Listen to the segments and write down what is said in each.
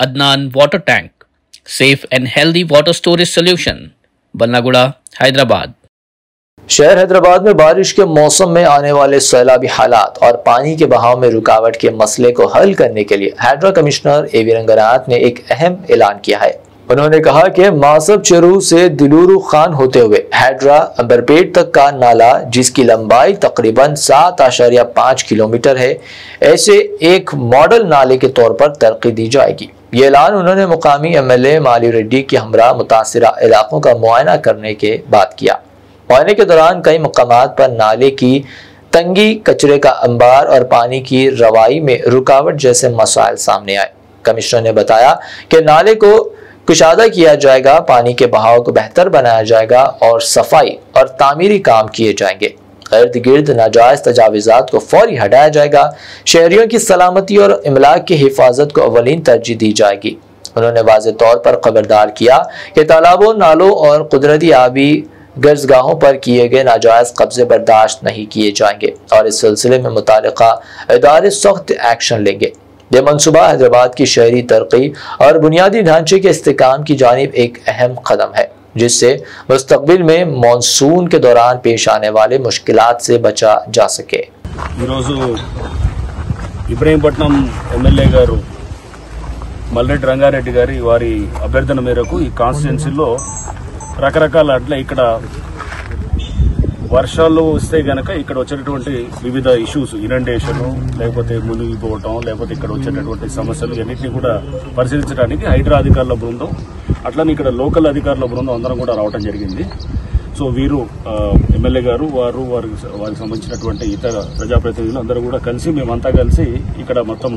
Adnan Water Tank, safe and healthy water storage solution, Bannaguda, Hyderabad. शहर हैदराबाद में बारिश के मौसम में आने वाले सैलाबी हालात और पानी के बहाव में रुकावट के मसले को हल करने के लिए हैदरा कमिश्नर ए.वी. रंगनाथ ने एक अहम ऐलान किया है। उन्होंने कहा कि मासब चेरू से दिलूरू खान होते हुए हैदरा अंबरपेट तक का नाला, जिसकी लंबाई तकरीबन 7.5 किलोमीटर है, ऐसे एक मॉडल नाले के तौर पर तरक्की दी जाएगी। ये ऐलान उन्होंने मुकामी MLA माली रेड्डी के हमरा मुतासिरा इलाकों का मुआयना करने के बाद किया। मुआयने के दौरान कई मकामात पर नाले की तंगी, कचरे का अंबार और पानी की रवाई में रुकावट जैसे मसाइल सामने आए। कमिश्नर ने बताया कि नाले को कुशादा किया जाएगा, पानी के बहाव को बेहतर बनाया जाएगा और सफाई और तामीरी काम किए जाएंगे। इर्द गिर्द नाजायज तजावीज़ात को फौरी हटाया जाएगा। शहरियों की सलामती और इमलाक की हिफाजत को अवलीन तरजीह दी जाएगी। उन्होंने वाज़ेह तौर पर खबरदार किया कि तालाबों, नालों और कुदरती आबी गर्जगाहों पर किए गए नाजायज कब्जे बर्दाश्त नहीं किए जाएंगे और इस सिलसिले में मुतालिका इदारे सख्त एक्शन लेंगे। ये मनसूबा हैदराबाद की शहरी तरक्की और बुनियादी ढांचे के इस्तेहकाम की जानिब एक अहम कदम है, जिससे मुस्तकबिल में मानसून के दौरान पेश आने वाले मुश्किलात से बचा जा सके। ఇబ్రహీంపట్నం ఎమ్మెల్యే గారు మల్లెడ్డి రంగారెడ్డి గారి వారి అభ్యర్థన మేరకు ఈ కాన్స్టిట్యున్సీలో రకరకాల అంటే ఇక్కడ వర్షాలు వస్తే గనక ఇక్కడ వచ్చేటటువంటి వివిధ ఇష్యూస్, ఇనండేషన్, లేకపోతే మునిగిపోవటం, లేకపోతే ఇక్కడ వచ్చేటటువంటి సమస్యలు అన్నింటినీ కూడా పరిశీలించడానికి హైడ్రా అధికారుల బృందం, అట్లనే ఇక్కడ లోకల్ అధికారుల బృందం అందరం కూడా రావడం జరిగింది. సో వీరు ఎమ్మెల్యే గారు వారికి సంబంధించినటువంటి ఇతర ప్రజాప్రతినిధులు అందరూ కూడా కలిసి మేమంతా కలిసి ఇక్కడ మొత్తం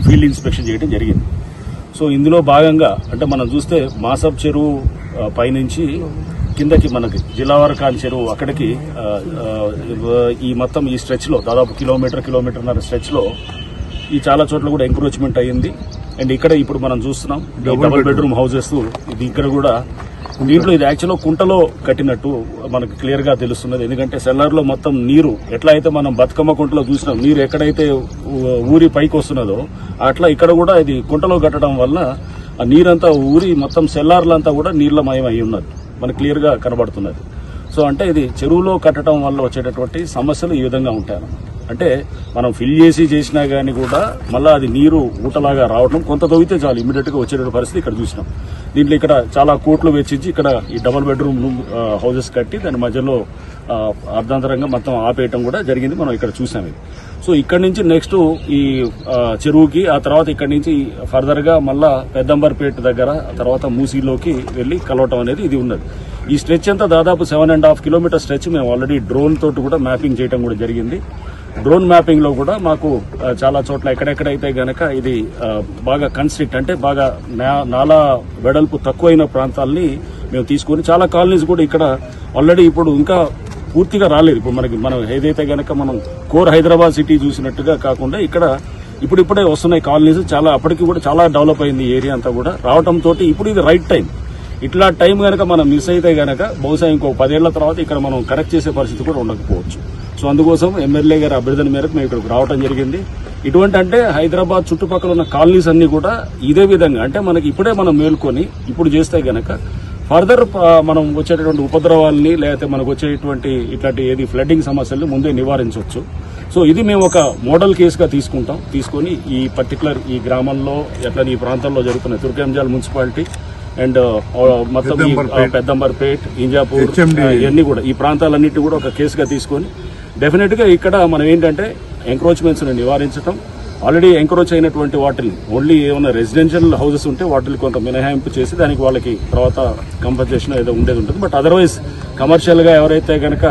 ఫీల్డ్ ఇన్స్పెక్షన్ చేయడం జరిగింది. సో ఇందులో భాగంగా అంటే మనం చూస్తే మాసబ్ చెరువు పైనుంచి కిందకి మనకి జిల్లావరకాన్ చెరువు అక్కడికి ఈ మొత్తం ఈ స్ట్రెచ్ లో దాదాపు కిలోమీటర్న్నర స్ట్రెచ్ లో ఈ చాలా చోట్ల కూడా ఎంక్రోచ్మెంట్ అయ్యింది. అండ్ ఇక్కడ ఇప్పుడు మనం చూస్తున్నాం డబుల్ బెడ్రూమ్ హౌసెస్, ఇది ఇక్కడ కూడా దీంట్లో ఇది యాక్చువల్గా కుంటలో కట్టినట్టు మనకు క్లియర్ గా తెలుస్తున్నది. ఎందుకంటే సెల్లార్ లో మొత్తం నీరు ఎట్లా అయితే మనం బతుకమ్మ కుంటలో చూసినాం, నీరు ఎక్కడైతే ఊరి పైకి వస్తున్నదో అట్లా ఇక్కడ కూడా ఇది కుంటలో కట్టడం వల్ల ఆ నీరంతా ఊరి మొత్తం సెల్లార్లంతా కూడా నీళ్లమయం అయి ఉన్నది మనకు క్లియర్ గా కనబడుతున్నది. సో అంటే ఇది చెరువులో కట్టడం వల్ల వచ్చేటటువంటి సమస్యలు ఈ విధంగా ఉంటాయి. అంటే మనం ఫిల్ చేసినా గానీ కూడా మళ్ళీ అది నీరు ఊటలాగా రావడం, కొంత తవ్వితే చాలు ఇమీడియట్ గా వచ్చేట పరిస్థితి ఇక్కడ చూసినాం. దీంట్లో ఇక్కడ చాలా కోట్లు వెచ్చించి ఇక్కడ ఈ డబుల్ బెడ్రూమ్ హౌసెస్ కట్టి దాని మధ్యలో అర్ధాంతరంగా మొత్తం ఆపేయటం కూడా జరిగింది, మనం ఇక్కడ చూసాం ఇది. సో ఇక్కడ నుంచి నెక్స్ట్ ఈ చెరువుకి, ఆ తర్వాత ఇక్కడ నుంచి ఫర్దర్ గా మళ్ళా పెద్దంబర్పేట దగ్గర, తర్వాత మూసీలోకి వెళ్లి కలవటం అనేది ఇది ఉన్నది. ఈ స్ట్రెచ్ అంతా దాదాపు 7.5 కిలోమీటర్ స్ట్రెచ్ మేము ఆల్రెడీ డ్రోన్ తోటి కూడా మ్యాపింగ్ చేయడం కూడా జరిగింది. డ్రోన్ మ్యాపింగ్ లో కూడా మాకు చాలా చోట్ల ఎక్కడెక్కడైతే గనక ఇది బాగా కన్స్ట్రిక్ట్ అంటే బాగా నాలా వెడల్పు తక్కువైన ప్రాంతాలని మేము తీసుకుని చాలా కాలనీస్ కూడా ఇక్కడ ఆల్రెడీ ఇప్పుడు ఇంకా పూర్తిగా రాలేదు. ఇప్పుడు మనం ఏదైతే గనక మనం కోర్ హైదరాబాద్ సిటీ చూసినట్టుగా కాకుండా ఇక్కడ ఇప్పుడిప్పుడే వస్తున్నాయి కాలనీస్. చాలా అప్పటికి కూడా చాలా డెవలప్ అయింది ఏరియా అంతా కూడా రావడంతో ఇప్పుడు ఇది రైట్ టైం. ఇట్లా టైం గనక మనం మిస్ అయితే గనక బహుశా ఇంకో 10 ఏళ్ల తర్వాత ఇక్కడ మనం కరెక్ట్ చేసే పరిస్థితి కూడా ఉండకపోవచ్చు. సో అందుకోసం ఎమ్మెల్యే గారి అభ్యర్థన మేరకు మేము ఇక్కడికి రావడం జరిగింది. ఇటువంటి అంటే హైదరాబాద్ చుట్టుపక్కల ఉన్న కాలనీస్ అన్ని కూడా ఇదే విధంగా అంటే మనకి ఇప్పుడే మనం మేల్కొని ఇప్పుడు చేస్తే గనక ఫర్దర్ మనం వచ్చేటటువంటి ఉపద్రవాల్ని లేకపోతే మనకు వచ్చేటువంటి ఇట్లాంటి ఏది ఫ్లడ్డింగ్ సమస్యల్ని ముందే నివారించవచ్చు. సో ఇది మేము ఒక మోడల్ కేసుగా తీసుకొని ఈ పర్టికులర్ ఈ గ్రామంలో ఎట్లా ఈ ప్రాంతంలో జరుగుతున్న తుర్కంజాల్ మున్సిపాలిటీ అండ్ మొత్తం పెద్దంబర్పేట్, ఇంజాపూర్ ఇవన్నీ కూడా ఈ ప్రాంతాలన్నింటినీ కూడా ఒక కేసుగా తీసుకొని డెఫినెట్ గా ఇక్కడ మనం ఏంటంటే ఎంక్రోచ్మెంట్స్ ని నివారించడం, ఆల్రెడీ ఎంక్రోచ్ అయినటువంటి వాటిని ఓన్లీ ఏమైనా రెసిడెన్షియల్ హౌసెస్ ఉంటే వాటిని కొంత మినహాయింపు చేసి దానికి వాళ్ళకి తర్వాత కంపన్సేషన్ ఏదో ఉండేది ఉంటుంది. బట్ అదర్వైజ్ కమర్షియల్ గా ఎవరైతే గనక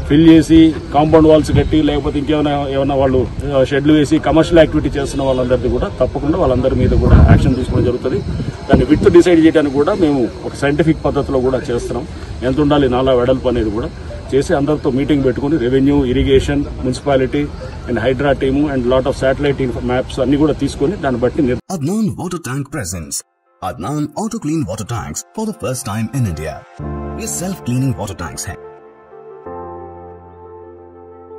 ఫిల్ చేసి కాంపౌండ్ వాల్స్ కట్టి లేకపోతే ఏమైనా వాళ్ళు షెడ్లు వేసి కమర్షియల్ యాక్టివిటీ చేస్తున్న వాళ్ళందరిది కూడా తప్పకుండా వాళ్ళందరి మీద కూడా యాక్షన్ తీసుకోవడం జరుగుతుంది. దాన్ని విత్ డిసైడ్ చేయడానికి కూడా మేము ఒక సైంటిఫిక్ పద్ధతిలో కూడా చేస్తున్నాం. ఎంత ఉండాలి నాలా వెడల్పు అనేది కూడా చేసి అందరితో మీటింగ్ పెట్టుకుని revenue, irrigation, municipality and Hydraa team and lot of satellite maps అన్ని కూడా తీసుకొని దాన్ని బట్టి Adnan Water Tank presents Adnan Auto Clean Water Tanks for the first time in India. ये self cleaning water tanks हैं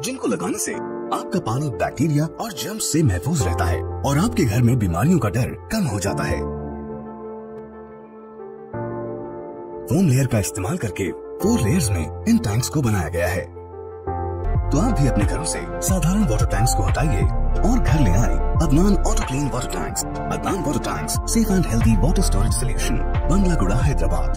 जिनको लगाने से आपका पानी बैक्टीरिया और जर्म्स से महफूज रहता है और आपके घर में बीमारियों का डर कम हो जाता है। फोम लेयर का इस्तेमाल करके 4 लेयर्स में इन टैंक्स को बनाया गया है। तो आप भी अपने घरों से साधारण वाटर टैंक्स को हटाइए और घर ले आए Adnan auto clean water tanks. Adnan water tanks, safe and healthy water storage solution, Bangalaguda, Hyderabad.